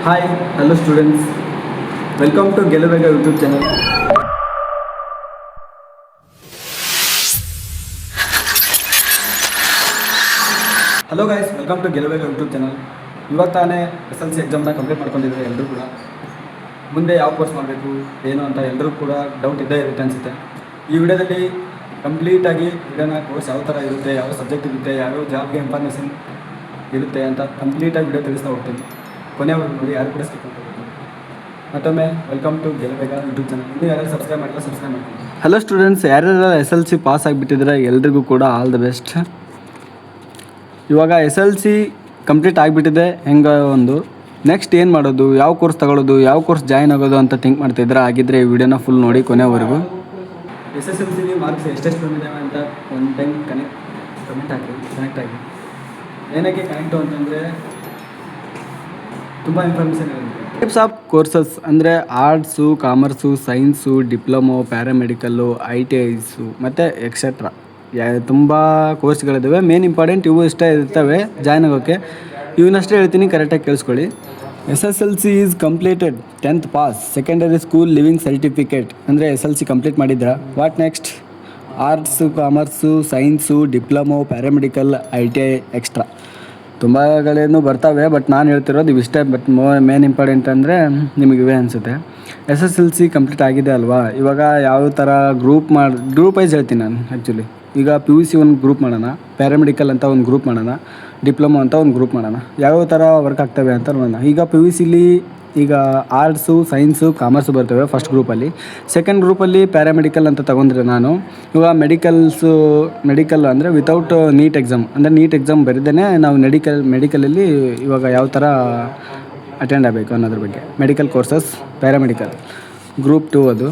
Hi, hello students. Welcome to Geluvega YouTube channel. Hello guys, welcome to Geluvega YouTube channel. ಇವಾಗ ತಾನೇ SLC ಎಕ್ಸಾಮ್ನ complete ಮಾಡ್ಕೊಂಡಿದ್ದಾರೆ ಎಲ್ಲರೂ ಕೂಡ. ಮುಂದೆ ಯಾವ ಕೋರ್ಸ್ ಮಾಡಬೇಕು ಏನು ಅಂತ ಎಲ್ಲರೂ ಕೂಡ ಡೌಟ್ ಇದ್ದೇ ಇರುತ್ತೆ ಅನಿಸುತ್ತೆ. ಈ ವಿಡಿಯೋದಲ್ಲಿ ಕಂಪ್ಲೀಟಾಗಿ ಕೋರ್ಸ್ ಯಾವ ಥರ ಇರುತ್ತೆ, ಯಾವ ಸಬ್ಜೆಕ್ಟ್ ಇರುತ್ತೆ, ಯಾವ್ಯಾವ ಜಾಬ್ಗೆ ಇನ್ಫಾರ್ಮೇಷನ್ ಇರುತ್ತೆ ಅಂತ ಕಂಪ್ಲೀಟಾಗಿ ವಿಡಿಯೋ ತಿಳಿಸ್ತಾ ಹೋಗ್ತೀನಿ. ಕೊನೆವರೆಗೂ ನೋಡಿ, ಯಾರು ಕೂಡ ಸ್ಕಿಪ್ ಮಾಡ್ಬೋದು. ಮತ್ತೊಮ್ಮೆ welcome to Geluvega YouTube channel. ಇನ್ನೂ ಯಾರು ಸಬ್ಸ್ಕ್ರೈಬ್ ಮಾಡಿಲ್ಲ, ಸಬ್ಸ್ಕ್ರೈಬ್ ಮಾಡ್ತೀನಿ. ಹಲೋ ಸ್ಟೂಡೆಂಟ್ಸ್, ಯಾರ್ಯಾರು SLC ಪಾಸ್ ಆಗಿಬಿಟ್ಟಿದ್ರೆ ಎಲ್ರಿಗೂ ಕೂಡ ಆಲ್ ದ ಬೆಸ್ಟ್. ಇವಾಗ SLC ಕಂಪ್ಲೀಟ್ ಆಗಿಬಿಟ್ಟಿದೆ. ಹೆಂಗೆ ಒಂದು ನೆಕ್ಸ್ಟ್ ಏನು ಮಾಡೋದು, ಯಾವ ಕೋರ್ಸ್ ತಗೊಳ್ಳೋದು, ಯಾವ ಕೋರ್ಸ್ ಜಾಯ್ನ್ ಆಗೋದು ಅಂತ ಥಿಂಕ್ ಮಾಡ್ತಿದ್ರೆ ಆಗಿದ್ದರೆ ಈ ವಿಡಿಯೋನ ಫುಲ್ ನೋಡಿ ಕೊನೆವರೆಗೂ. SSLC ಮಾರ್ಕ್ಸ್ ಎಷ್ಟೆಷ್ಟು ಬಂದಿದ್ದಾವೆ ಅಂತ ಒಂದು ಟೈಮ್ ಕಮೆಂಟ್ ಕನೆಕ್ಟ್ ಆಗಿ. ಏನಕ್ಕೆ ಕನೆಕ್ಟು ಅಂತಂದರೆ ತುಂಬ ಇನ್ಫಾರ್ಮೇಷನ್ ಇರುತ್ತೆ. ಟೈಪ್ಸ್ ಆಫ್ ಕೋರ್ಸಸ್ ಅಂದರೆ arts, commerce, science, diploma, paramedical, ITIs ಮತ್ತು ಎಕ್ಸೆಟ್ರಾ. ತುಂಬ ಕೋರ್ಸ್ಗಳಿದ್ದಾವೆ. ಮೇನ್ ಇಂಪಾರ್ಟೆಂಟ್ ಇವು ಇಷ್ಟ ಇರ್ತವೆ ಜಾಯ್ನ್ ಆಗೋಕ್ಕೆ. ಇವನ್ನಷ್ಟೇ ಹೇಳ್ತೀನಿ, ಕರೆಕ್ಟಾಗಿ ಕೇಳಿಸ್ಕೊಳ್ಳಿ. SSLC is completed 10th pass, secondary school leaving certificate. ಅಂದರೆ SLC ಕಂಪ್ಲೀಟ್ ಮಾಡಿದ್ರ what next? Arts, commerce, science, diploma, paramedical, ITI, extra ತುಂಬಾಗಳೇನು ಬರ್ತವೆ. ಬಟ್ ನಾನು ಹೇಳ್ತಿರೋದು ಇವಿಷ್ಟೇ. ಬಟ್ ಮೇನ್ ಇಂಪಾರ್ಟೆಂಟ್ ಅಂದರೆ ನಿಮಗೆ ಇವೇ ಅನಿಸುತ್ತೆ. SSLC ಕಂಪ್ಲೀಟ್ ಆಗಿದೆ ಅಲ್ವಾ, ಇವಾಗ ಯಾವ ಥರ ಗ್ರೂಪ್ ವೈಸ್ ಹೇಳ್ತೀನಿ ನಾನು. ಆ್ಯಕ್ಚುಲಿ ಈಗ PUC ಒಂದು ಗ್ರೂಪ್ ಮಾಡೋಣ, ಪ್ಯಾರಾಮೆಡಿಕಲ್ ಅಂತ ಒಂದು ಗ್ರೂಪ್ ಮಾಡೋಣ, ಡಿಪ್ಲೊಮೊ ಅಂತ ಒಂದು ಗ್ರೂಪ್ ಮಾಡೋಣ. ಯಾವ್ಯಾವ ಥರ ವರ್ಕ್ ಆಗ್ತವೆ ಅಂತ ನೋಡೋಣ. ಈಗ PUCಲಿ ಈಗ ಆರ್ಟ್ಸು, ಸೈನ್ಸು, ಕಾಮರ್ಸು ಬರ್ತವೆ ಫಸ್ಟ್ ಗ್ರೂಪಲ್ಲಿ. ಸೆಕೆಂಡ್ ಗ್ರೂಪಲ್ಲಿ ಪ್ಯಾರಾಮೆಡಿಕಲ್ ಅಂತ ತೊಗೊಂಡ್ರೆ ನಾನು ಇವಾಗ ಮೆಡಿಕಲ್ ಅಂದರೆ ವಿತೌಟ್ ನೀಟ್ ಎಕ್ಸಾಮ್, ಅಂದರೆ ನೀಟ್ ಎಕ್ಸಾಮ್ ಬರೆದೇ ನಾವು ಮೆಡಿಕಲಲ್ಲಿ ಇವಾಗ ಯಾವ ಥರ ಅಟೆಂಡ್ ಆಗಬೇಕು ಅನ್ನೋದ್ರ ಬಗ್ಗೆ. ಮೆಡಿಕಲ್ ಕೋರ್ಸಸ್ ಪ್ಯಾರಾಮೆಡಿಕಲ್ ಗ್ರೂಪ್ 2 ಅದು.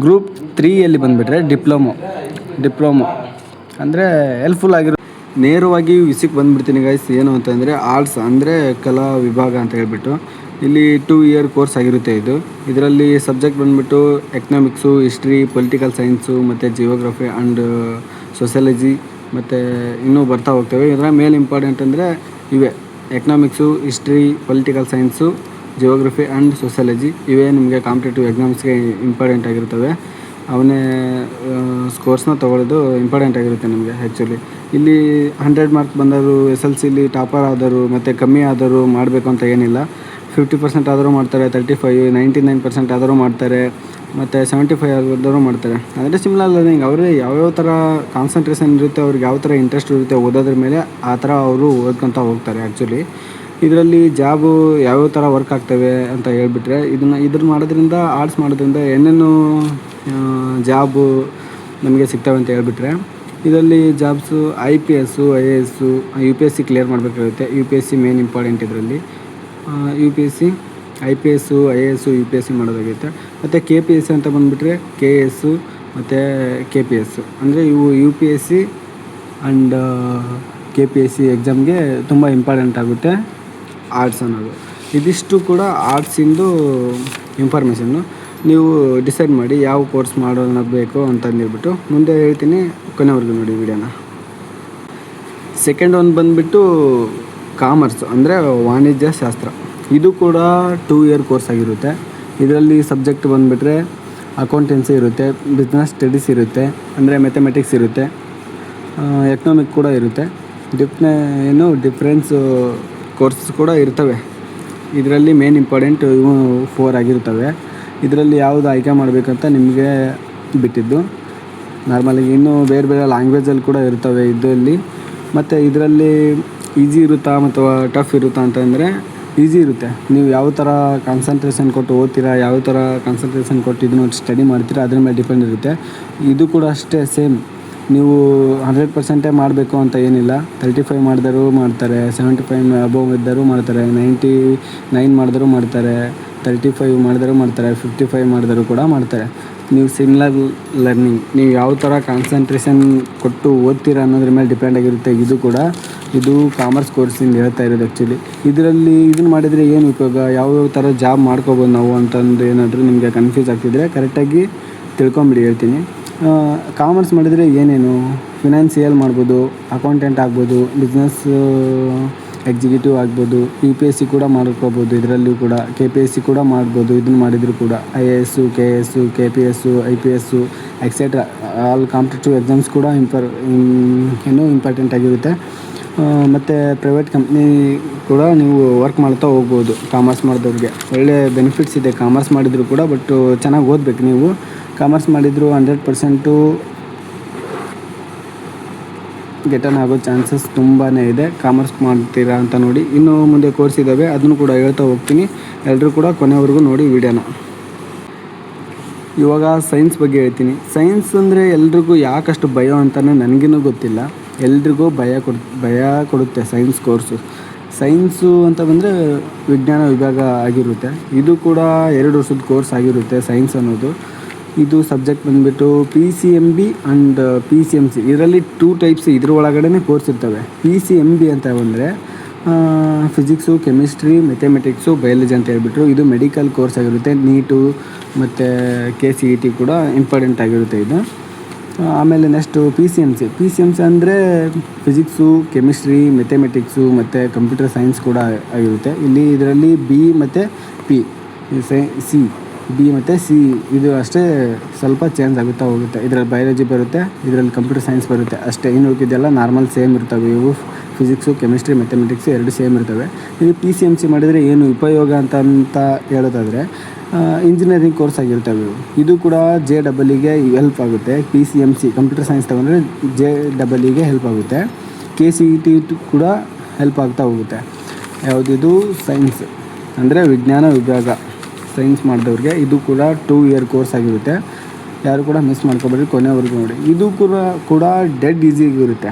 ಗ್ರೂಪ್ 3ಯಲ್ಲಿ ಬಂದುಬಿಟ್ರೆ ಡಿಪ್ಲೊಮೊ ಅಂದರೆ ಹೆಲ್ಪ್ಫುಲ್ ಆಗಿರೋ. ನೇರವಾಗಿ ವಿಷಯಕ್ಕೆ ಬಂದುಬಿಡ್ತೀನಿ ಗೈಸ್. ಏನು ಅಂತಂದರೆ ಆರ್ಟ್ಸ್ ಅಂದರೆ ಕಲಾ ವಿಭಾಗ ಅಂತ ಹೇಳ್ಬಿಟ್ಟು ಇಲ್ಲಿ 2 ಇಯರ್ ಕೋರ್ಸ್ ಆಗಿರುತ್ತೆ ಇದು. ಇದರಲ್ಲಿ ಸಬ್ಜೆಕ್ಟ್ ಬಂದುಬಿಟ್ಟು ಎಕನಾಮಿಕ್ಸು, ಹಿಸ್ಟ್ರಿ, ಪೊಲಿಟಿಕಲ್ ಸೈನ್ಸು ಮತ್ತು ಜಿಯೋಗ್ರಫಿ ಆ್ಯಂಡ್ ಸೋಷಿಯಾಲಜಿ ಮತ್ತು ಇನ್ನೂ ಬರ್ತಾ ಹೋಗ್ತವೆ. ಇದರ ಮೇಲ್ ಇಂಪಾರ್ಟೆಂಟ್ ಅಂದರೆ ಇವೇ economics, history, political science, geography and sociology. ಇವೇ ನಿಮಗೆ ಕಾಂಪಿಟೇಟಿವ್ ಎಕ್ಸಾಮ್ಸ್ಗೆ ಇಂಪಾರ್ಟೆಂಟ್ ಆಗಿರ್ತವೆ. ಅವನೇ ಕೋರ್ಸ್ನ ತೊಗೊಳ್ಳೋದು ಇಂಪಾರ್ಟೆಂಟ್ ಆಗಿರುತ್ತೆ ನಮಗೆ. ಆ್ಯಕ್ಚುಲಿ ಇಲ್ಲಿ 100 ಮಾರ್ಕ್ಸ್ ಬಂದವರು SLCಲಿ ಟಾಪರ್ ಆದರು ಮತ್ತು ಕಮ್ಮಿ ಆದರೂ ಮಾಡಬೇಕು ಅಂತ ಏನಿಲ್ಲ. 50% ಆದರೂ ಮಾಡ್ತಾರೆ, 35, 99% ಆದರೂ ಮಾಡ್ತಾರೆ, ಮತ್ತು 75 ಆದರೂ ಮಾಡ್ತಾರೆ. ಅಂದರೆ ಸಿಮಿಲರ್ ಲರ್ನಿಂಗ್. ಅವರೇ ಯಾವ್ಯಾವ ಥರ ಕಾನ್ಸಂಟ್ರೇಷನ್ ಇರುತ್ತೆ, ಅವ್ರಿಗೆ ಯಾವ ಥರ ಇಂಟ್ರೆಸ್ಟ್ ಇರುತ್ತೆ ಓದೋದ್ರ ಮೇಲೆ, ಆ ಥರ ಅವರು ಓದ್ಕೊತ ಹೋಗ್ತಾರೆ. ಆ್ಯಕ್ಚುಲಿ ಇದರಲ್ಲಿ ಜಾಬು ಯಾವ್ಯಾವ ಥರ ವರ್ಕ್ ಆಗ್ತವೆ ಅಂತ ಹೇಳ್ಬಿಟ್ರೆ ಇದ್ರ ಮಾಡೋದ್ರಿಂದ, ಆರ್ಟ್ಸ್ ಮಾಡೋದ್ರಿಂದ ಏನೇನು ಜಾಬು ನಮಗೆ ಸಿಗ್ತವೆ ಅಂತ ಹೇಳ್ಬಿಟ್ರೆ ಇದರಲ್ಲಿ jobs IPS, IAS, UPSC clear ಮಾಡಬೇಕಾಗುತ್ತೆ. UPSC ಮೇನ್ ಇಂಪಾರ್ಟೆಂಟ್ ಇದರಲ್ಲಿ. UPSC, IPS, IAS, UPSC ಮಾಡೋದಾಗುತ್ತೆ. ಮತ್ತು KPSC ಅಂತ ಬಂದುಬಿಟ್ರೆ KS ಮತ್ತು KPS ಅಂದರೆ ಇವು UPSC ಆ್ಯಂಡ್ KPSC ಎಕ್ಸಾಮ್ಗೆ ತುಂಬ ಇಂಪಾರ್ಟೆಂಟ್ ಆಗುತ್ತೆ ಆರ್ಟ್ಸ್ ಅನ್ನೋದು. ಇದಿಷ್ಟು ಕೂಡ ಆರ್ಟ್ಸಿಂದು ಇನ್ಫಾರ್ಮೇಷನ್ನು. ನೀವು ಡಿಸೈಡ್ ಮಾಡಿ ಯಾವ ಕೋರ್ಸ್ ಮಾಡೋಬೇಕು ಅಂತಂದೇಳ್ಬಿಟ್ಟು ಮುಂದೆ ಹೇಳ್ತೀನಿ. ಕೊನೆವರೆಗೂ ನೋಡಿ ವಿಡಿಯೋನ. ಸೆಕೆಂಡ್ ಒಂದು ಬಂದುಬಿಟ್ಟು ಕಾಮರ್ಸ್ ಅಂದರೆ ವಾಣಿಜ್ಯ ಶಾಸ್ತ್ರ. ಇದು ಕೂಡ 2 ಇಯರ್ ಕೋರ್ಸ್ ಆಗಿರುತ್ತೆ. ಇದರಲ್ಲಿ ಸಬ್ಜೆಕ್ಟ್ ಬಂದುಬಿಟ್ರೆ ಅಕೌಂಟೆನ್ಸಿ ಇರುತ್ತೆ, ಬಿಸ್ನೆಸ್ ಸ್ಟಡೀಸ್ ಇರುತ್ತೆ, ಅಂದರೆ ಮ್ಯಾಥಮೆಟಿಕ್ಸ್ ಇರುತ್ತೆ, ಎಕನಾಮಿಕ್ ಕೂಡ ಇರುತ್ತೆ, ಡಿಫ್ರೆನ್ಸ್ ಕೋರ್ಸಸ್ ಕೂಡ ಇರ್ತವೆ. ಇದರಲ್ಲಿ ಮೇನ್ ಇಂಪಾರ್ಟೆಂಟ್ ಇವು 4 ಆಗಿರ್ತವೆ. ಇದರಲ್ಲಿ ಯಾವುದು ಆಯ್ಕೆ ಮಾಡಬೇಕಂತ ನಿಮಗೆ ಬಿಟ್ಟಿದ್ದು. ನಾರ್ಮಲಾಗಿ ಇನ್ನೂ ಬೇರೆ ಬೇರೆ ಲ್ಯಾಂಗ್ವೇಜಲ್ಲಿ ಕೂಡ ಇರ್ತವೆ ಇದರಲ್ಲಿ. ಮತ್ತು ಇದರಲ್ಲಿ ಈಸಿ ಇರುತ್ತಾ ಅಥವಾ ಟಫ್ ಇರುತ್ತಾ ಅಂತಂದರೆ ಈಸಿ ಇರುತ್ತೆ. ನೀವು ಯಾವ ಥರ ಕಾನ್ಸಂಟ್ರೇಷನ್ ಕೊಟ್ಟು ಓದ್ತೀರಾ, ಯಾವ ಥರ ಕಾನ್ಸಂಟ್ರೇಷನ್ ಕೊಟ್ಟು ಇದನ್ನು ಸ್ಟಡಿ ಮಾಡ್ತೀರಾ ಅದ್ರ ಮೇಲೆ ಡಿಪೆಂಡ್ ಇರುತ್ತೆ. ಇದು ಕೂಡ ಅಷ್ಟೇ ಸೇಮ್. ನೀವು 100% ಮಾಡಬೇಕು ಅಂತ ಏನಿಲ್ಲ. 35 ಮಾಡಿದರೂ ಮಾಡ್ತಾರೆ, 75 ಅಬೋವ್ ಇದ್ದರೂ ಮಾಡ್ತಾರೆ, 99 ಮಾಡಿದರೂ ಮಾಡ್ತಾರೆ, 35 ಮಾಡಿದರೂ ಮಾಡ್ತಾರೆ, 55 ಮಾಡಿದರೂ ಕೂಡ ಮಾಡ್ತಾರೆ. ನೀವು ಸಿಮಿಲರ್ ಲರ್ನಿಂಗ್, ನೀವು ಯಾವ ಥರ ಕಾನ್ಸಂಟ್ರೇಷನ್ ಕೊಟ್ಟು ಓದ್ತೀರಾ ಅನ್ನೋದ್ರ ಮೇಲೆ ಡಿಪೆಂಡ್ ಆಗಿರುತ್ತೆ. ಇದು ಕಾಮರ್ಸ್ ಕೋರ್ಸಿಂದ ಹೇಳ್ತಾ ಇರೋದು. ಆ್ಯಕ್ಚುಲಿ ಇದನ್ನು ಮಾಡಿದರೆ ಏನು ಉಪಯೋಗ, ಯಾವ್ಯಾವ ಥರ ಜಾಬ್ ಮಾಡ್ಕೋಬೋದು ನಾವು ಅಂತಂದು ಏನಾದರೂ ನಿಮಗೆ ಕನ್ಫ್ಯೂಸ್ ಆಗ್ತಿದ್ರೆ ಕರೆಕ್ಟಾಗಿ ತಿಳ್ಕೊಂಬಿಡಿ, ಹೇಳ್ತೀನಿ. ಕಾಮರ್ಸ್ ಮಾಡಿದರೆ ಏನೇನು ಫಿನಾನ್ಸಿಯಲ್ ಮಾಡ್ಬೋದು, ಅಕೌಂಟೆಂಟ್ ಆಗ್ಬೋದು, ಬಿಸ್ನೆಸ್ ಎಕ್ಸಿಕ್ಯೂಟಿವ್ ಆಗ್ಬೋದು, UPSC ಕೂಡ ಮಾಡ್ಕೋಬೋದು, ಇದರಲ್ಲೂ ಕೂಡ KPSC ಕೂಡ ಮಾಡ್ಬೋದು. ಇದನ್ನು ಮಾಡಿದರೂ ಕೂಡ IAS, KS, KPS, IPS etcetera all competitive exams ಕೂಡ ಇಂಪಾರ್ಟೆಂಟ್ ಆಗಿರುತ್ತೆ. ಮತ್ತು ಪ್ರೈವೇಟ್ ಕಂಪ್ನಿ ಕೂಡ ನೀವು ವರ್ಕ್ ಮಾಡ್ತಾ ಹೋಗ್ಬೋದು. ಕಾಮರ್ಸ್ ಮಾಡಿದವ್ರಿಗೆ ಒಳ್ಳೆ ಬೆನಿಫಿಟ್ಸ್ ಇದೆ ಕಾಮರ್ಸ್ ಮಾಡಿದರೂ ಕೂಡ. ಬಟ್ ಚೆನ್ನಾಗಿ ಓದಬೇಕು. ನೀವು ಕಾಮರ್ಸ್ ಮಾಡಿದರೂ 100% ಗೆಟನ್ ಆಗೋ ಚಾನ್ಸಸ್ ತುಂಬಾ ಇದೆ. ಕಾಮರ್ಸ್ ಮಾಡ್ತೀರಾ ಅಂತ ನೋಡಿ. ಇನ್ನೂ ಮುಂದೆ ಕೋರ್ಸ್ ಇದ್ದಾವೆ, ಅದನ್ನು ಕೂಡ ಹೇಳ್ತಾ ಹೋಗ್ತೀನಿ. ಎಲ್ಲರೂ ಕೂಡ ಕೊನೆವರೆಗೂ ನೋಡಿ ವಿಡಿಯೋನ. ಇವಾಗ ಸೈನ್ಸ್ ಬಗ್ಗೆ ಹೇಳ್ತೀನಿ. ಸೈನ್ಸ್ ಅಂದರೆ ಎಲ್ರಿಗೂ ಯಾಕಷ್ಟು ಭಯ ಅಂತಲೇ ನನಗೇನೂ ಗೊತ್ತಿಲ್ಲ. ಎಲ್ರಿಗೂ ಭಯ ಕೊಡುತ್ತೆ ಸೈನ್ಸ್ ಕೋರ್ಸು. ಸೈನ್ಸು ಅಂತ ಬಂದರೆ ವಿಜ್ಞಾನ ವಿಭಾಗ ಆಗಿರುತ್ತೆ. ಇದು ಕೂಡ 2 ವರ್ಷದ ಕೋರ್ಸ್ ಆಗಿರುತ್ತೆ ಸೈನ್ಸ್ ಅನ್ನೋದು. ಇದು ಸಬ್ಜೆಕ್ಟ್ ಬಂದುಬಿಟ್ಟು PCMB ಆ್ಯಂಡ್ PCMC. ಇದರಲ್ಲಿ 2 ಟೈಪ್ಸ್ ಇದ್ರ ಒಳಗಡೆ ಕೋರ್ಸ್ ಇರ್ತವೆ. PCMB ಅಂತ ಬಂದರೆ ಫಿಸಿಕ್ಸು, ಕೆಮಿಸ್ಟ್ರಿ, ಮೆಥಮೆಟಿಕ್ಸು, ಬಯಾಲಜಿ ಅಂತ ಹೇಳ್ಬಿಟ್ರು. ಇದು ಮೆಡಿಕಲ್ ಕೋರ್ಸ್ ಆಗಿರುತ್ತೆ. ನೀಟು ಮತ್ತು KCET ಕೂಡ ಇಂಪಾರ್ಟೆಂಟ್ ಆಗಿರುತ್ತೆ ಇದು. ಆಮೇಲೆ ನೆಕ್ಸ್ಟು PCMC ಅಂದರೆ ಫಿಸಿಕ್ಸು, ಕೆಮಿಸ್ಟ್ರಿ, ಮೆಥಮೆಟಿಕ್ಸು ಮತ್ತು ಕಂಪ್ಯೂಟರ್ ಸೈನ್ಸ್ ಕೂಡ ಆಗಿರುತ್ತೆ. ಇದರಲ್ಲಿ B ಮತ್ತು P, B ಮತ್ತು C ಇದು ಅಷ್ಟೇ ಸ್ವಲ್ಪ ಚೇಂಜ್ ಆಗುತ್ತಾ ಹೋಗುತ್ತೆ. ಇದರಲ್ಲಿ ಬಯಾಲಜಿ ಬರುತ್ತೆ, ಇದರಲ್ಲಿ ಕಂಪ್ಯೂಟರ್ ಸೈನ್ಸ್ ಬರುತ್ತೆ ಅಷ್ಟೇ. ಇನ್ನು ಉಳಿದಿದ್ದೆಲ್ಲ ನಾರ್ಮಲ್ ಸೇಮ್ ಇರ್ತವೆ. ಇವು ಫಿಸಿಕ್ಸು, ಕೆಮಿಸ್ಟ್ರಿ, ಮೆಥಮೆಟಿಕ್ಸು 2 ಸೇಮ್ ಇರ್ತವೆ. ಇದು PCMC ಮಾಡಿದರೆ ಏನು ಉಪಯೋಗ ಅಂತ ಹೇಳೋದಾದರೆ ಇಂಜಿನಿಯರಿಂಗ್ ಕೋರ್ಸ್ ಆಗಿರ್ತವೆ ಇವು. ಇದು ಕೂಡ JEE ಹೆಲ್ಪ್ ಆಗುತ್ತೆ. PCMC ಕಂಪ್ಯೂಟರ್ ಸೈನ್ಸ್ ತಗೊಂಡ್ರೆ JEE ಹೆಲ್ಪ್ ಆಗುತ್ತೆ. KCET ಕೂಡ ಹೆಲ್ಪ್ ಆಗ್ತಾ ಹೋಗುತ್ತೆ. ಯಾವುದಿದು ಸೈನ್ಸ್ ಅಂದರೆ ವಿಜ್ಞಾನ ವಿಭಾಗ ಸೈನ್ಸ್ ಮಾಡಿದವ್ರಿಗೆ ಇದು ಕೂಡ 2 ಇಯರ್ ಕೋರ್ಸ್ ಆಗಿರುತ್ತೆ. ಯಾರು ಕೂಡ ಮಿಸ್ ಮಾಡ್ಕೊಬೇಡಿ, ಕೊನೆವರೆಗೂ ನೋಡಿ. ಇದು ಕೂಡ ಡೆಡ್ ಈಸಿಯಾಗಿರುತ್ತೆ.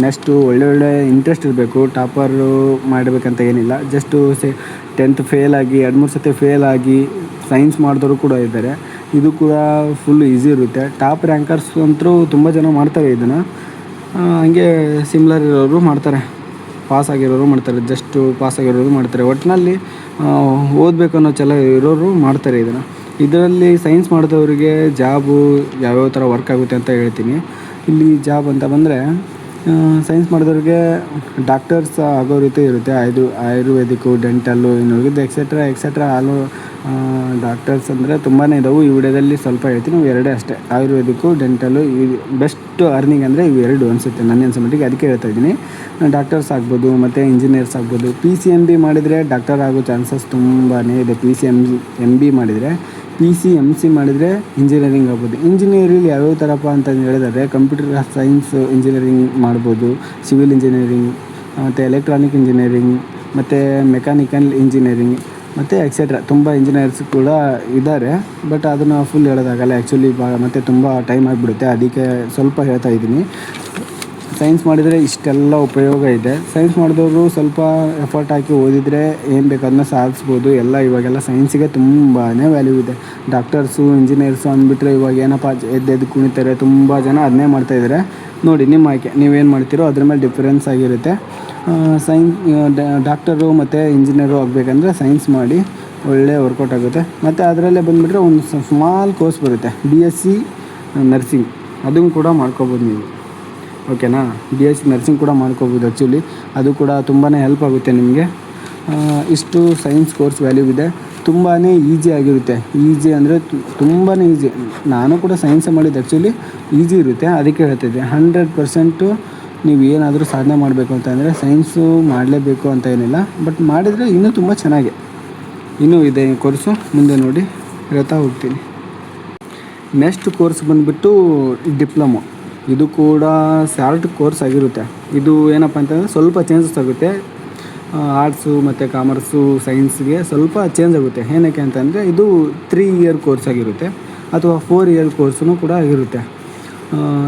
ನೆಕ್ಸ್ಟು ಒಳ್ಳೆ ಇಂಟ್ರೆಸ್ಟ್ ಇರಬೇಕು. ಟಾಪರು ಮಾಡಬೇಕಂತ ಏನಿಲ್ಲ. ಜಸ್ಟು 10th ಫೇಲ್ ಆಗಿ 2-3 ಸತಿ ಫೇಲ್ ಆಗಿ ಸೈನ್ಸ್ ಮಾಡಿದವರು ಕೂಡ ಇದ್ದಾರೆ. ಇದು ಕೂಡ ಫುಲ್ ಈಸಿ ಇರುತ್ತೆ. ಟಾಪ್ ರ್ಯಾಂಕರ್ಸ್ ಅಂತೂ ತುಂಬ ಜನ ಮಾಡ್ತಾರೆ ಇದನ್ನು. ಹಂಗೆ ಸಿಮ್ಲರ್ ಇರೋರು ಮಾಡ್ತಾರೆ, ಪಾಸ್ ಆಗಿರೋರು ಮಾಡ್ತಾರೆ, ಜಸ್ಟು ಪಾಸ್ ಆಗಿರೋರು ಮಾಡ್ತಾರೆ. ಒಟ್ಟಿನಲ್ಲಿ ಓದಬೇಕು ಅನ್ನೋ ಛಲ ಇರೋರು ಮಾಡ್ತಾರೆ ಇದನ್ನು. ಇದರಲ್ಲಿ ಸೈನ್ಸ್ ಮಾಡಿದವರಿಗೆ ಜಾಬು ಯಾವ್ಯಾವ ಥರ ವರ್ಕ್ ಆಗುತ್ತೆ ಅಂತ ಹೇಳ್ತೀನಿ. ಇಲ್ಲಿ ಜಾಬ್ ಅಂತ ಬಂದರೆ ಸೈನ್ಸ್ ಮಾಡಿದವ್ರಿಗೆ ಡಾಕ್ಟರ್ಸ್ ಆಗೋ ರೀತಿ ಇರುತ್ತೆ. ಆಯುರ್ವೇದಿಕ್ಕು, ಡೆಂಟಲ್ಲು, ಇನ್ನು ಉಳಿದ ಎಕ್ಸೆಟ್ರಾ ಆಲು ಡಾಕ್ಟರ್ಸ್ ಅಂದರೆ ತುಂಬಾ ಇದಾವೆ. ಈ ವಿಡಿಯೋದಲ್ಲಿ ಸ್ವಲ್ಪ ಹೇಳ್ತೀನಿ. ಇವು 2 ಅಷ್ಟೇ, ಆಯುರ್ವೇದಿಕ್ಕು, ಡೆಂಟಲ್ಲು. ಈ ಬೆಸ್ಟ್ ಅರ್ನಿಂಗ್ ಅಂದರೆ ಇವು 2 ಅನಿಸುತ್ತೆ ನನ್ನ ಅನ್ಸೋ ಅದಕ್ಕೆ ಹೇಳ್ತಾ ಇದ್ದೀನಿ. ಡಾಕ್ಟರ್ಸ್ ಆಗ್ಬೋದು ಮತ್ತು ಇಂಜಿನಿಯರ್ಸ್ ಆಗ್ಬೋದು. PCMB ಮಾಡಿದರೆ ಡಾಕ್ಟರ್ ಆಗೋ ಚಾನ್ಸಸ್ ತುಂಬಾ ಇದೆ. PCMB ಮಾಡಿದರೆ. PCMC ಮಾಡಿದರೆ ಇಂಜಿನಿಯರಿಂಗ್ ಆಗ್ಬೋದು. ಇಂಜಿನಿಯರಿಂಗ್ ಯಾವ್ಯಾವ ಥರಪ್ಪ ಅಂತ ಹೇಳಿದರೆ ಕಂಪ್ಯೂಟರ್ ಸೈನ್ಸ್ ಇಂಜಿನಿಯರಿಂಗ್ ಮಾಡ್ಬೋದು, ಸಿವಿಲ್ ಇಂಜಿನಿಯರಿಂಗ್ ಮತ್ತು ಎಲೆಕ್ಟ್ರಾನಿಕ್ ಇಂಜಿನಿಯರಿಂಗ್ ಮತ್ತು ಮೆಕ್ಯಾನಿಕಲ್ ಇಂಜಿನಿಯರಿಂಗ್ ಮತ್ತು ಎಕ್ಸೆಟ್ರಾ ತುಂಬ ಇಂಜಿನಿಯರ್ಸ್ ಕೂಡ ಇದ್ದಾರೆ. ಬಟ್ ಅದನ್ನು ಫುಲ್ ಹೇಳೋದಾಗಲ್ಲ ಆ್ಯಕ್ಚುಲಿ, ಮತ್ತು ತುಂಬ ಟೈಮ್ ಆಗಿಬಿಡುತ್ತೆ. ಅದಕ್ಕೆ ಸ್ವಲ್ಪ ಹೇಳ್ತಾ ಇದ್ದೀನಿ. ಸೈನ್ಸ್ ಮಾಡಿದರೆ ಇಷ್ಟೆಲ್ಲ ಉಪಯೋಗ ಇದೆ. ಸೈನ್ಸ್ ಮಾಡಿದವರು ಸ್ವಲ್ಪ ಎಫರ್ಟ್ ಹಾಕಿ ಓದಿದರೆ ಏನು ಬೇಕಾದನ್ನ ಸಾಧಿಸ್ಬೋದು. ಇವಾಗೆಲ್ಲ ಸೈನ್ಸಿಗೆ ತುಂಬಾ ವ್ಯಾಲ್ಯೂ ಇದೆ. ಡಾಕ್ಟರ್ಸು, ಇಂಜಿನಿಯರ್ಸು ಅಂದ್ಬಿಟ್ರೆ ಇವಾಗ ಏನಪ್ಪ ಎದ್ದು ಕುಣಿತಾರೆ. ತುಂಬ ಜನ ಅದನ್ನೇ ಮಾಡ್ತಾಯಿದ್ದಾರೆ. ನೋಡಿ, ನಿಮ್ಮ ಆಯ್ಕೆ, ನೀವೇನು ಮಾಡ್ತೀರೋ ಅದ್ರ ಮೇಲೆ ಡಿಫ್ರೆನ್ಸ್ ಆಗಿರುತ್ತೆ. ಡಾಕ್ಟರು ಮತ್ತು ಇಂಜಿನಿಯರು ಆಗಬೇಕಂದ್ರೆ ಸೈನ್ಸ್ ಮಾಡಿ ಒಳ್ಳೆ ವರ್ಕೌಟ್ ಆಗುತ್ತೆ. ಮತ್ತು ಅದರಲ್ಲೇ ಬಂದುಬಿಟ್ರೆ ಒಂದು ಸ್ಮಾಲ್ ಕೋರ್ಸ್ ಬರುತ್ತೆ, BSc ನರ್ಸಿಂಗ್. ಅದನ್ನು ಕೂಡ ಮಾಡ್ಕೋಬೋದು ನೀವು. ಓಕೆನಾ? BSc ನರ್ಸಿಂಗ್ ಕೂಡ ಮಾಡ್ಕೋಬೋದು. ಆ್ಯಕ್ಚುಲಿ ಅದು ಕೂಡ ತುಂಬಾ ಹೆಲ್ಪ್ ಆಗುತ್ತೆ ನಿಮಗೆ. ಇಷ್ಟು ಸೈನ್ಸ್ ಕೋರ್ಸ್ ವ್ಯಾಲ್ಯೂ ಇದೆ. ತುಂಬಾ ಈಸಿ ಆಗಿರುತ್ತೆ. ಈಸಿ ಅಂದರೆ ತುಂಬಾ ಈಸಿ. ನಾನು ಕೂಡ ಸೈನ್ಸೇ ಮಾಡಿದ್ದು. ಆ್ಯಕ್ಚುಲಿ ಈಸಿ ಇರುತ್ತೆ, ಅದಕ್ಕೆ ಹೇಳ್ತಿದ್ದೆ. 100% ನೀವು ಏನಾದರೂ ಸಾಧನೆ ಮಾಡಬೇಕು ಅಂತಂದರೆ ಸೈನ್ಸು ಮಾಡಲೇಬೇಕು ಅಂತ ಏನಿಲ್ಲ. ಬಟ್ ಮಾಡಿದರೆ ಇನ್ನೂ ತುಂಬ ಚೆನ್ನಾಗಿ ಇನ್ನೂ ಇದೆ ಕೋರ್ಸು. ಮುಂದೆ ನೋಡಿ ಹೇಳ್ತಾ ಹೋಗ್ತೀನಿ. ನೆಕ್ಸ್ಟ್ ಕೋರ್ಸ್ ಬಂದುಬಿಟ್ಟು ಡಿಪ್ಲೊಮೊ. ಇದು ಕೂಡ ಶಾರ್ಟ್ ಕೋರ್ಸ್ ಆಗಿರುತ್ತೆ. ಇದು ಏನಪ್ಪ ಅಂತಂದರೆ ಸ್ವಲ್ಪ ಚೇಂಜಸ್ ಆಗುತ್ತೆ. ಆರ್ಟ್ಸು ಮತ್ತು ಕಾಮರ್ಸು ಸೈನ್ಸ್ಗೆ ಸ್ವಲ್ಪ ಚೇಂಜ್ ಆಗುತ್ತೆ. ಏನಕ್ಕೆ ಅಂತಂದರೆ ಇದು 3 ಇಯರ್ ಕೋರ್ಸ್ ಆಗಿರುತ್ತೆ ಅಥವಾ 4 ಇಯರ್ ಕೋರ್ಸೂ ಕೂಡ ಆಗಿರುತ್ತೆ.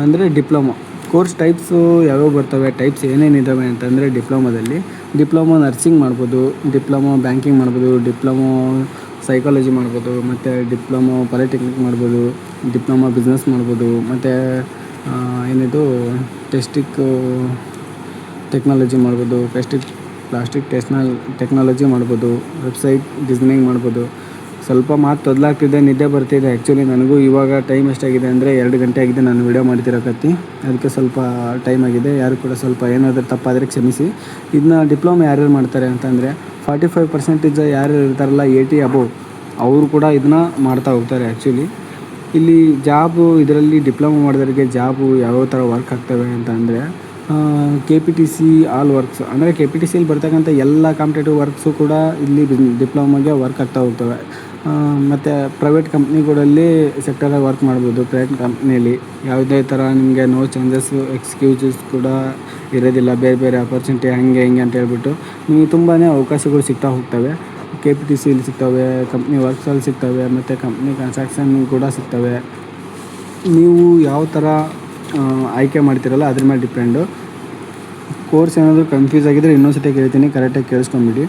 ಅಂದರೆ ಡಿಪ್ಲೊಮೊ ಕೋರ್ಸ್ ಟೈಪ್ಸು ಯಾವ್ಯಾವ ಬರ್ತವೆ, ಟೈಪ್ಸ್ ಏನೇನಿದ್ದಾವೆ ಅಂತಂದರೆ ಡಿಪ್ಲೊಮೊ ನರ್ಸಿಂಗ್ ಮಾಡ್ಬೋದು, ಡಿಪ್ಲೊಮೊ ಬ್ಯಾಂಕಿಂಗ್ ಮಾಡ್ಬೋದು, ಡಿಪ್ಲೊಮೊ ಸೈಕಾಲಜಿ ಮಾಡ್ಬೋದು, ಮತ್ತು ಡಿಪ್ಲೊಮೊ ಪಾಲಿಟೆಕ್ನಿಕ್ ಮಾಡ್ಬೋದು, ಡಿಪ್ಲೊಮೊ ಬಿಸ್ನೆಸ್ ಮಾಡ್ಬೋದು, ಮತ್ತು ಏನಿದು ಟೆಕ್ನಾಲಜಿ ಮಾಡ್ಬೋದು, ಪ್ಲಾಸ್ಟಿಕ್ ಟೆಕ್ನಾಲಜಿ ಮಾಡ್ಬೋದು, ವೆಬ್ಸೈಟ್ ಡಿಸೈನಿಂಗ್ ಮಾಡ್ಬೋದು. ಸ್ವಲ್ಪ ಮಾತು ತೊದಲಾಗ್ತಿದೆ, ನಿದ್ದೆ ಬರ್ತಿದೆ. ಆ್ಯಕ್ಚುಲಿ ನನಗೂ ಇವಾಗ ಟೈಮ್ ಎಷ್ಟಾಗಿದೆ ಅಂದರೆ 2 ಗಂಟೆ ಆಗಿದೆ ನಾನು ವಿಡಿಯೋ ಮಾಡ್ತಿರೋಕತ್ತಿ. ಅದಕ್ಕೆ ಸ್ವಲ್ಪ ಟೈಮ್ ಆಗಿದೆ. ಯಾರು ಕೂಡ ಸ್ವಲ್ಪ ಏನಾದರೂ ತಪ್ಪಾದರೆ ಕ್ಷಮಿಸಿ. ಇದನ್ನ ಡಿಪ್ಲೊಮಾ ಯಾರ್ಯಾರು ಮಾಡ್ತಾರೆ ಅಂತಂದರೆ 45% ಯಾರು ಇರ್ತಾರಲ್ಲ 80 ಅಬೋವ್ ಅವರು ಕೂಡ ಇದನ್ನ ಮಾಡ್ತಾ ಹೋಗ್ತಾರೆ. ಆ್ಯಕ್ಚುಲಿ ಇಲ್ಲಿ ಜಾಬು ಇದರಲ್ಲಿ ಡಿಪ್ಲೊಮಾ ಮಾಡಿದವರಿಗೆ ಜಾಬು ಯಾವ್ಯಾವ ಥರ ವರ್ಕ್ ಆಗ್ತವೆ ಅಂತ ಅಂದರೆ KPTC ಆಲ್ ವರ್ಕ್ಸ್ ಅಂದರೆ KPTCಯಲ್ಲಿ ಬರ್ತಕ್ಕಂಥ ಎಲ್ಲ ಕಾಂಪಿಟೇಟಿವ್ ವರ್ಕ್ಸು ಕೂಡ ಇಲ್ಲಿ ಡಿಪ್ಲೊಮಾಗೆ ವರ್ಕ್ ಆಗ್ತಾ ಹೋಗ್ತವೆ. ಮತ್ತು ಪ್ರೈವೇಟ್ ಕಂಪ್ನಿಗಳಲ್ಲಿ ಸೆಕ್ಟರಾಗಿ ವರ್ಕ್ ಮಾಡ್ಬೋದು. ಪ್ರೈವೇಟ್ ಕಂಪ್ನಿಯಲ್ಲಿ ಯಾವುದೇ ಥರ ನಿಮಗೆ ನೋ ಚೇಂಜಸ್ಸು ಎಕ್ಸ್ಕ್ಯೂಸಸ್ ಕೂಡ ಇರೋದಿಲ್ಲ. ಬೇರೆ ಬೇರೆ ಆಪರ್ಚುನಿಟಿ ಹಂಗೆ ಹಿಂಗೆ ಅಂತ ಹೇಳ್ಬಿಟ್ಟು ನಿಮಗೆ ತುಂಬಾ ಅವಕಾಶಗಳು ಸಿಗ್ತಾ ಹೋಗ್ತವೆ. KPTCಯಲ್ಲಿ ಸಿಗ್ತವೆ, ಕಂಪ್ನಿ ವರ್ಕ್ಸಲ್ಲಿ ಸಿಗ್ತವೆ, ಮತ್ತು ಕಂಪ್ನಿ ಕನ್ಸ್ಟ್ರಕ್ಷನ್ ಕೂಡ ಸಿಗ್ತವೆ. ನೀವು ಯಾವ ಥರ ಆಯ್ಕೆ ಮಾಡ್ತೀರಲ್ಲ ಅದ್ರ ಮೇಲೆ ಡಿಪೆಂಡು. ಕೋರ್ಸ್ ಏನಾದರೂ ಕನ್ಫ್ಯೂಸ್ ಆಗಿದ್ದರೆ ಇನ್ನೊಂದು ಸತಿ ಕೇಳ್ತೀನಿ, ಕರೆಕ್ಟಾಗಿ ಕೇಳಿಸ್ಕೊಂಬಿಡಿ.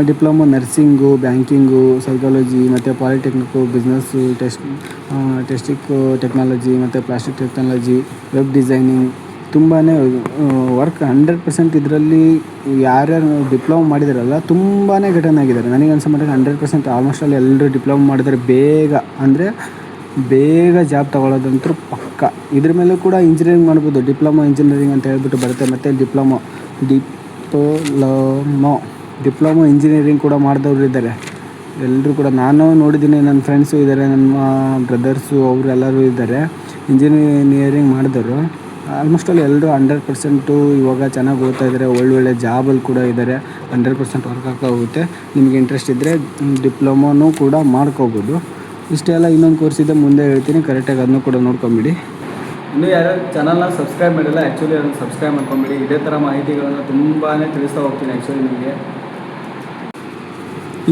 ಡಿಪ್ಲೊಮೊ ನರ್ಸಿಂಗು, ಬ್ಯಾಂಕಿಂಗು, ಸೈಕಾಲಜಿ ಮತ್ತು ಪಾಲಿಟೆಕ್ನಿಕ್ಕು, ಬಿಸ್ನೆಸ್ಸು, ಟೆಸ್ಟಿಕ್ಕು ಟೆಕ್ನಾಲಜಿ ಮತ್ತು ಪ್ಲಾಸ್ಟಿಕ್ ಟೆಕ್ನಾಲಜಿ, ವೆಬ್ ಡಿಸೈನಿಂಗ್ ತುಂಬಾ ವರ್ಕ್ 100% ಇದರಲ್ಲಿ ಯಾರ್ಯಾರು ಡಿಪ್ಲೊಮೊ ಮಾಡಿದಾರಲ್ಲ ತುಂಬಾ ಘಟನೆ ಆಗಿದ್ದಾರೆ. ನನಗೆ ಅನ್ಸೋ ಮಟ್ಟಿಗೆ 100% ಆಲ್ಮೋಸ್ಟ್ ಅಲ್ಲಿ ಎಲ್ಲರೂ ಡಿಪ್ಲೊಮೊ ಮಾಡಿದರೆ ಬೇಗ ಜಾಬ್ ತೊಗೊಳ್ಳೋದಂತೂ ಪಕ್ಕ. ಇದ್ರ ಮೇಲೂ ಕೂಡ ಇಂಜಿನಿಯರಿಂಗ್ ಮಾಡ್ಬೋದು. ಡಿಪ್ಲೊಮೊ ಇಂಜಿನಿಯರಿಂಗ್ ಅಂತ ಹೇಳ್ಬಿಟ್ಟು ಬರುತ್ತೆ. ಮತ್ತು ಡಿಪ್ಲೊಮೊ ಇಂಜಿನಿಯರಿಂಗ್ ಕೂಡ ಮಾಡಿದವರು ಇದ್ದಾರೆ. ಎಲ್ಲರೂ ಕೂಡ ನಾನು ನೋಡಿದ್ದೀನಿ, ನನ್ನ ಫ್ರೆಂಡ್ಸು ಇದ್ದಾರೆ, ನಮ್ಮ ಬ್ರದರ್ಸು ಅವರೆಲ್ಲರೂ ಇದ್ದಾರೆ ಇಂಜಿನಿಯರಿಂಗ್ ಮಾಡಿದವರು. ಆಲ್ಮೋಸ್ಟ್ ಅಲ್ಲಿ ಎಲ್ಲರೂ 100% ಇವಾಗ ಚೆನ್ನಾಗಿ ಓದ್ತಾ ಇದ್ದಾರೆ. ಒಳ್ಳೊಳ್ಳೆ ಜಾಬಲ್ಲಿ ಕೂಡ ಇದ್ದಾರೆ. 100% ವರ್ಕ್ ಆಗ್ತಾ ಹೋಗುತ್ತೆ. ನಿಮಗೆ ಇಂಟ್ರೆಸ್ಟ್ ಇದ್ದರೆ ಡಿಪ್ಲೊಮೊನೂ ಕೂಡ ಮಾಡ್ಕೋಬೋದು. ಇಷ್ಟೇ ಅಲ್ಲ, ಇನ್ನೊಂದು ಕೋರ್ಸ್ ಇದೆ, ಮುಂದೆ ಹೇಳ್ತೀನಿ, ಕರೆಕ್ಟಾಗಿ ಅದನ್ನು ಕೂಡ ನೋಡ್ಕೊಂಬಿಡಿ. ಇನ್ನೂ ಯಾರ್ಯಾರು ಚಾನಲ್ನ ಸಬ್ಸ್ಕ್ರೈಬ್ ಮಾಡಿಲ್ಲ ಆ್ಯಕ್ಚುಲಿ ಅದನ್ನು ಸಬ್ಸ್ಕ್ರೈಬ್ ಮಾಡ್ಕೊಂಬಿಡಿ. ಇದೇ ಥರ ಮಾಹಿತಿಗಳನ್ನು ತುಂಬಾ ತಿಳಿಸ್ತಾ ಹೋಗ್ತೀನಿ ಆ್ಯಕ್ಚುಲಿ ನಿಮಗೆ.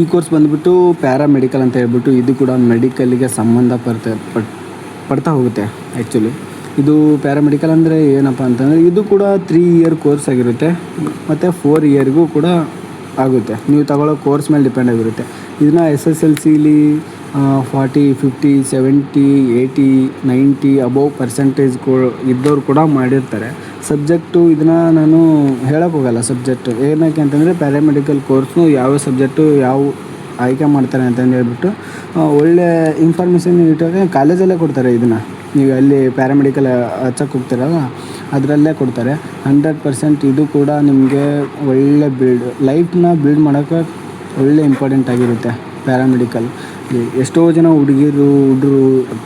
ಈ ಕೋರ್ಸ್ ಬಂದುಬಿಟ್ಟು ಪ್ಯಾರಾಮೆಡಿಕಲ್ ಅಂತ ಹೇಳ್ಬಿಟ್ಟು ಇದು ಕೂಡ ಮೆಡಿಕಲ್ಲಿಗೆ ಪಡ್ತಾ ಹೋಗುತ್ತೆ. ಆ್ಯಕ್ಚುಲಿ ಇದು ಪ್ಯಾರಾಮೆಡಿಕಲ್ ಅಂದರೆ ಏನಪ್ಪ ಅಂತಂದರೆ ಇದು ಕೂಡ 3 ಇಯರ್ ಕೋರ್ಸ್ ಆಗಿರುತ್ತೆ ಮತ್ತು 4 ಇಯರ್ಗೂ ಕೂಡ ಆಗುತ್ತೆ. ನೀವು ತಗೊಳ್ಳೋ ಕೋರ್ಸ್ ಮೇಲೆ ಡಿಪೆಂಡ್ ಆಗಿರುತ್ತೆ. ಇದನ್ನ SSLCಲಿ 40, 50, 70, 80, 90 ಅಬೋವ್ ಪರ್ಸೆಂಟೇಜ್ಗಳು ಇದ್ದವ್ರು ಕೂಡ ಮಾಡಿರ್ತಾರೆ. ಸಬ್ಜೆಕ್ಟು ಇದನ್ನು ನಾನು ಹೇಳೋಕ್ಕೋಗಲ್ಲ. ಸಬ್ಜೆಕ್ಟು ಏನಕ್ಕೆ ಅಂತಂದರೆ ಪ್ಯಾರಾಮೆಡಿಕಲ್ ಕೋರ್ಸ್ನು ಯಾವ ಸಬ್ಜೆಕ್ಟು ಯಾವ ಆಯ್ಕೆ ಮಾಡ್ತಾರೆ ಅಂತಂದು ಹೇಳ್ಬಿಟ್ಟು ಒಳ್ಳೆ ಇನ್ಫಾರ್ಮೇಷನ್ ಇಟ್ಟಾಗ ಕಾಲೇಜಲ್ಲೇ ಕೊಡ್ತಾರೆ. ಇದನ್ನು ನೀವು ಅಲ್ಲಿ ಪ್ಯಾರಾಮೆಡಿಕಲ್ ಹಚ್ಚಕ್ಕೆ ಹೋಗ್ತೀರಲ್ಲ ಅದರಲ್ಲೇ ಕೊಡ್ತಾರೆ. 100% ಇದು ಕೂಡ ನಿಮಗೆ ಒಳ್ಳೆ ಲೈಫ್ನ ಬಿಲ್ಡ್ ಮಾಡೋಕ್ಕೆ ಒಳ್ಳೆ ಇಂಪಾರ್ಟೆಂಟ್ ಆಗಿರುತ್ತೆ ಪ್ಯಾರಾಮೆಡಿಕಲ್. ಎಷ್ಟೋ ಜನ ಹುಡುಗರು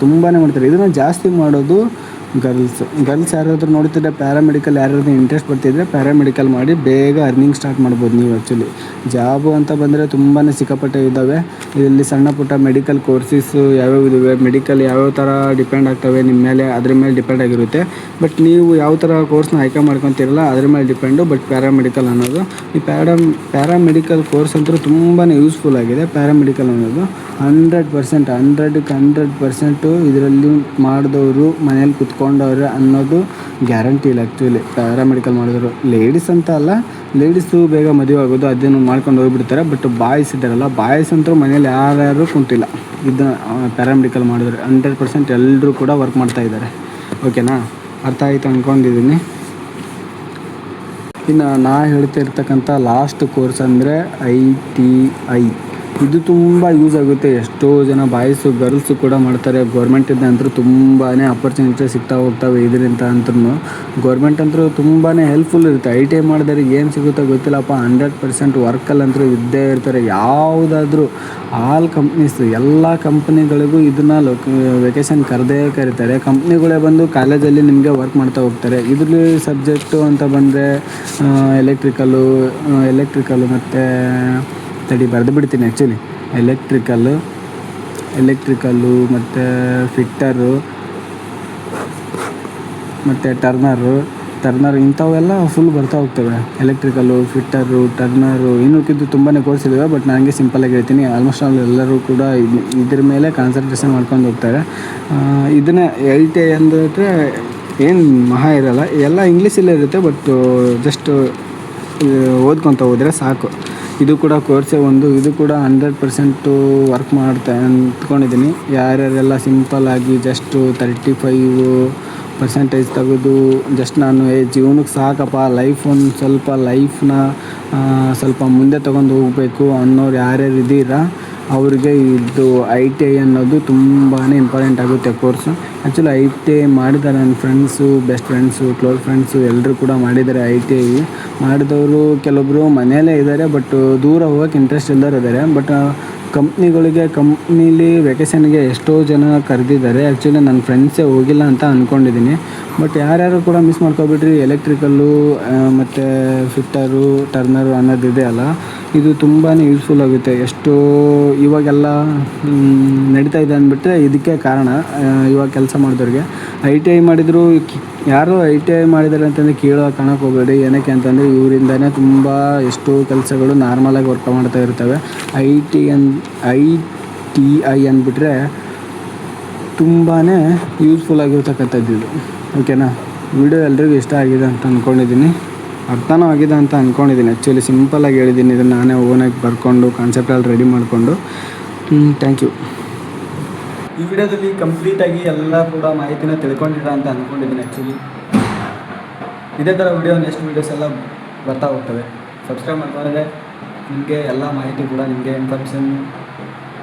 ತುಂಬಾ ಮಾಡ್ತಾರೆ. ಇದನ್ನು ಜಾಸ್ತಿ ಮಾಡೋದು ಗರ್ಲ್ಸ್ ಯಾರಾದರೂ ನೋಡ್ತಿದ್ರೆ ಪ್ಯಾರಾಮೆಡಿಕಲ್ ಯಾರಾದರೂ ಇಂಟ್ರೆಸ್ಟ್ ಬರ್ತಿದ್ರೆ ಪ್ಯಾರಾಮೆಡಿಕಲ್ ಮಾಡಿ ಬೇಗ ಅರ್ನಿಂಗ್ ಸ್ಟಾರ್ಟ್ ಮಾಡ್ಬೋದು ನೀವು. ಆ್ಯಕ್ಚುಲಿ ಜಾಬು ಅಂತ ಬಂದರೆ ತುಂಬಾ ಸಿಕ್ಕಾಪಟ್ಟೆ ಇದ್ದಾವೆ. ಇಲ್ಲಿ ಸಣ್ಣ ಪುಟ್ಟ ಮೆಡಿಕಲ್ ಕೋರ್ಸಸ್ಸು ಯಾವ್ಯಾವ ಇದ್ದಾವೆ, ಮೆಡಿಕಲ್ ಯಾವ್ಯಾವ ಥರ ಡಿಪೆಂಡ್ ಆಗ್ತವೆ ನಿಮ್ಮ ಮೇಲೆ, ಅದ್ರ ಮೇಲೆ ಡಿಪೆಂಡ್ ಆಗಿರುತ್ತೆ. ಬಟ್ ನೀವು ಯಾವ ಥರ ಕೋರ್ಸ್ನ ಆಯ್ಕೆ ಮಾಡ್ಕೊತೀರಲ್ಲ ಅದ್ರ ಮೇಲೆ ಡಿಪೆಂಡು. ಬಟ್ ಪ್ಯಾರಾಮೆಡಿಕಲ್ ಅನ್ನೋದು ಈ ಪ್ಯಾರಾಮೆಡಿಕಲ್ ಕೋರ್ಸ್ ಅಂತೂ ತುಂಬಾ ಯೂಸ್ಫುಲ್ ಆಗಿದೆ. ಪ್ಯಾರಾಮೆಡಿಕಲ್ ಅನ್ನೋದು 100% ಇದರಲ್ಲಿ ಮಾಡಿದವರು ಮನೇಲಿ ಕುತ್ಕೊಂಡವ್ರೆ ಅನ್ನೋದು ಗ್ಯಾರಂಟಿ ಇಲ್ಲ. ಆ್ಯಕ್ಚುಲಿ ಪ್ಯಾರಾಮೆಡಿಕಲ್ ಮಾಡಿದ್ರು ಲೇಡೀಸ್ ಅಂತ ಅಲ್ಲ, ಲೇಡೀಸು ಬೇಗ ಮದುವೆ ಆಗೋದು ಅದನ್ನು ಮಾಡ್ಕೊಂಡು ಹೋಗ್ಬಿಡ್ತಾರೆ. ಬಟ್ ಬಾಯ್ಸ್ ಇದ್ದಾರಲ್ಲ, ಬಾಯ್ಸ್ ಅಂತೂ ಮನೇಲಿ ಯಾರ್ಯಾರು ಕುಂತಿಲ್ಲ. ಇದನ್ನು ಪ್ಯಾರಾಮೆಡಿಕಲ್ ಮಾಡಿದ್ರೆ 100% ಎಲ್ಲರೂ ಕೂಡ ವರ್ಕ್ ಮಾಡ್ತಾ ಇದ್ದಾರೆ. ಓಕೆನಾ, ಅರ್ಥ ಆಯಿತು ಅಂದ್ಕೊಂಡಿದ್ದೀನಿ. ಇನ್ನು ನಾ ಹೇಳ್ತಿರ್ತಕ್ಕಂಥ ಲಾಸ್ಟ್ ಕೋರ್ಸ್ ಅಂದರೆ ITI. ಇದು ತುಂಬ ಯೂಸ್ ಆಗುತ್ತೆ. ಎಷ್ಟೋ ಜನ ಬಾಯ್ಸು ಗರ್ಲ್ಸು ಕೂಡ ಮಾಡ್ತಾರೆ. ಗೌರ್ಮೆಂಟಿಂದ ಅಂತೂ ತುಂಬಾ ಅಪರ್ಚುನಿಟಿ ಸಿಗ್ತಾ ಹೋಗ್ತವೆ. ಇದರಿಂದ ಅಂತೂ ಗೌರ್ಮೆಂಟ್ ಅಂತೂ ತುಂಬಾ ಹೆಲ್ಪ್ಫುಲ್ ಇರುತ್ತೆ. ITI ಮಾಡಿದವ್ರಿಗೆ ಏನು ಸಿಗುತ್ತೋ ಗೊತ್ತಿಲ್ಲಪ್ಪ. 100% ವರ್ಕಲ್ಲಂತೂ ಇದ್ದೇ ಇರ್ತಾರೆ. ಯಾವುದಾದ್ರೂ ಆಲ್ ಕಂಪ್ನೀಸ್ ಎಲ್ಲ ಕಂಪ್ನಿಗಳಿಗೂ ಇದನ್ನು ವೆಕೇಷನ್ ಕರೀತಾರೆ. ಕಂಪ್ನಿಗಳೇ ಬಂದು ಕಾಲೇಜಲ್ಲಿ ನಿಮಗೆ ವರ್ಕ್ ಮಾಡ್ತಾ ಹೋಗ್ತಾರೆ. ಇದರಲ್ಲಿ ಸಬ್ಜೆಕ್ಟು ಅಂತ ಬಂದರೆ ಎಲೆಕ್ಟ್ರಿಕಲ್ಲು ಮತ್ತು ಬರೆದು ಬಿಡ್ತೀನಿ. ಆ್ಯಕ್ಚುಲಿ ಎಲೆಕ್ಟ್ರಿಕಲ್ಲು ಮತ್ತು ಫಿಟ್ಟರು ಮತ್ತು ಟರ್ನರು ಇಂಥವೆಲ್ಲ ಫುಲ್ ಬರ್ತಾ ಹೋಗ್ತವೆ. ಎಲೆಕ್ಟ್ರಿಕಲ್ಲು, ಫಿಟ್ಟರು, ಟರ್ನರು, ಇನ್ನೂಕ್ಕಿದ್ದು ತುಂಬಾ ಕೋರ್ಸ್ ಇದ್ದಾವೆ. ಬಟ್ ನನಗೆ ಸಿಂಪಲಾಗಿ ಹೇಳ್ತೀನಿ, ಆಲ್ಮೋಸ್ಟ್ ಎಲ್ಲರೂ ಕೂಡ ಇದ್ರ ಮೇಲೆ ಕಾನ್ಸಂಟ್ರೇಷನ್ ಮಾಡ್ಕೊಂಡು ಹೋಗ್ತಾರೆ. ಇದನ್ನೇ ITI ಅಂದರೆ ಏನು ಮಹಾ ಇರೋಲ್ಲ, ಎಲ್ಲ ಇಂಗ್ಲೀಷಲ್ಲೇ ಇರುತ್ತೆ. ಬಟ್ ಜಸ್ಟ್ ಓದ್ಕೊತ ಹೋದರೆ ಸಾಕು. ಇದು ಕೂಡ ಕೋರ್ಸೇ ಒಂದು. ಇದು ಕೂಡ 100% ವರ್ಕ್ ಮಾಡ್ತಾ ಅಂದ್ಕೊಂಡಿದ್ದೀನಿ. ಯಾರ್ಯಾರೆಲ್ಲ ಸಿಂಪಲ್ಲಾಗಿ ಜಸ್ಟು 35% ತೆಗೆದು ಜಸ್ಟ್ ನಾನು ಜೀವನಕ್ಕೆ ಸಾಕಪ್ಪ, ಲೈಫ್ನ ಸ್ವಲ್ಪ ಮುಂದೆ ತೊಗೊಂಡು ಹೋಗಬೇಕು ಅನ್ನೋರು ಯಾರ್ಯಾರು ಇದ್ದೀರಾ ಅವ್ರಿಗೆ ಇದು ITI ಅನ್ನೋದು ತುಂಬಾ ಇಂಪಾರ್ಟೆಂಟ್ ಆಗುತ್ತೆ ಕೋರ್ಸು. ಆ್ಯಕ್ಚುಲಿ ITI ಮಾಡಿದ್ದಾರೆ ನನ್ನ friends, best friends, close friends ಎಲ್ಲರೂ ಕೂಡ ಮಾಡಿದ್ದಾರೆ ITI. ಮಾಡಿದವರು ಕೆಲವೊಬ್ಬರು ಮನೆಯಲ್ಲೇ ಇದ್ದಾರೆ, ಬಟ್ ದೂರ ಹೋಗೋಕ್ಕೆ ಇಂಟ್ರೆಸ್ಟ್ ಇಲ್ದವ್ರು ಇದ್ದಾರೆ. ಬಟ್ ಕಂಪ್ನೀಲಿ ವೆಕೇಷನ್ಗೆ ಎಷ್ಟೋ ಜನ ಕರೆದಿದ್ದಾರೆ. ಆ್ಯಕ್ಚುಲಿ ನನ್ನ ಫ್ರೆಂಡ್ಸೇ ಹೋಗಿಲ್ಲ ಅಂತ ಅಂದ್ಕೊಂಡಿದ್ದೀನಿ. ಬಟ್ ಯಾರ್ಯಾರು ಕೂಡ ಮಿಸ್ ಮಾಡ್ಕೊಬಿಟ್ರಿ. ಎಲೆಕ್ಟ್ರಿಕಲ್ಲು ಮತ್ತು ಫಿಟ್ಟರು, ಟರ್ನರು ಅನ್ನೋದಿದೆ ಅಲ್ಲ, ಇದು ತುಂಬಾ ಯೂಸ್ಫುಲ್ ಆಗುತ್ತೆ. ಎಷ್ಟೋ ಇವಾಗೆಲ್ಲ ನಡೀತಾ ಇದೆ ಅಂದ್ಬಿಟ್ರೆ ಇದಕ್ಕೆ ಕಾರಣ. ಇವಾಗ ಕೆಲಸ ಮಾಡಿದವ್ರಿಗೆ ITI ಮಾಡಿದ್ರು ಯಾರು ITI ಮಾಡಿದ್ದಾರೆ ಅಂತಂದರೆ ಕೀಳೋ ಕಾಣಕ್ಕೆ ಹೋಗಬೇಡಿ. ಏನಕ್ಕೆ ಅಂತಂದರೆ ಇವರಿಂದನೇ ತುಂಬ ಎಷ್ಟೋ ಕೆಲಸಗಳು ನಾರ್ಮಲಾಗಿ ವರ್ಕ್ ಮಾಡ್ತಾ ಇರ್ತವೆ. ITI ಅಂದ್ಬಿಟ್ರೆ ತುಂಬಾ ಯೂಸ್ಫುಲ್ ಆಗಿರ್ತಕ್ಕಂಥದ್ದು ಇದು. ಓಕೆನಾ? ವಿಡಿಯೋ ಎಲ್ರಿಗೂ ಇಷ್ಟ ಆಗಿದೆ ಅಂತ ಅಂದ್ಕೊಂಡಿದ್ದೀನಿ, ಅರ್ಥನೂ ಆಗಿದೆ ಅಂತ ಅಂದ್ಕೊಂಡಿದ್ದೀನಿ. ಆ್ಯಕ್ಚುಲಿ ಸಿಂಪಲ್ಲಾಗಿ ಹೇಳಿದ್ದೀನಿ, ಇದನ್ನು ನಾನೇ ಓನಾಗಿ ಬರ್ಕೊಂಡು ಕಾನ್ಸೆಪ್ಟಲ್ಲಿ ರೆಡಿ ಮಾಡಿಕೊಂಡು. Thank you. ಈ ವಿಡಿಯೋದಲ್ಲಿ ಕಂಪ್ಲೀಟಾಗಿ ಎಲ್ಲ ಕೂಡ ಮಾಹಿತಿನ ತಿಳ್ಕೊಂಡಿರ ಅಂತ ಅಂದ್ಕೊಂಡಿದ್ದೀನಿ. ಆ್ಯಕ್ಚುಲಿ ಇದೇ ಥರ ವಿಡಿಯೋ ನೆಕ್ಸ್ಟ್ ವೀಡಿಯೋಸ್ ಎಲ್ಲ ಬರ್ತಾ ಹೋಗ್ತವೆ. ಸಬ್ಸ್ಕ್ರೈಬ್ ಮಾಡ್ಕೊಂಡ್ರೆ ನಿಮಗೆ ಎಲ್ಲ ಮಾಹಿತಿ ಕೂಡ ನಿಮಗೆ ಇನ್ಫಾರ್ಮೇಷನ್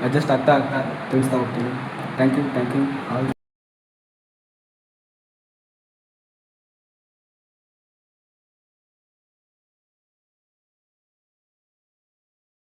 ಅಡ್ಜಸ್ಟ್ ಆಗ್ತಾ ತಿಳಿಸ್ತಾ ಹೋಗ್ತೀವಿ. Thank you all.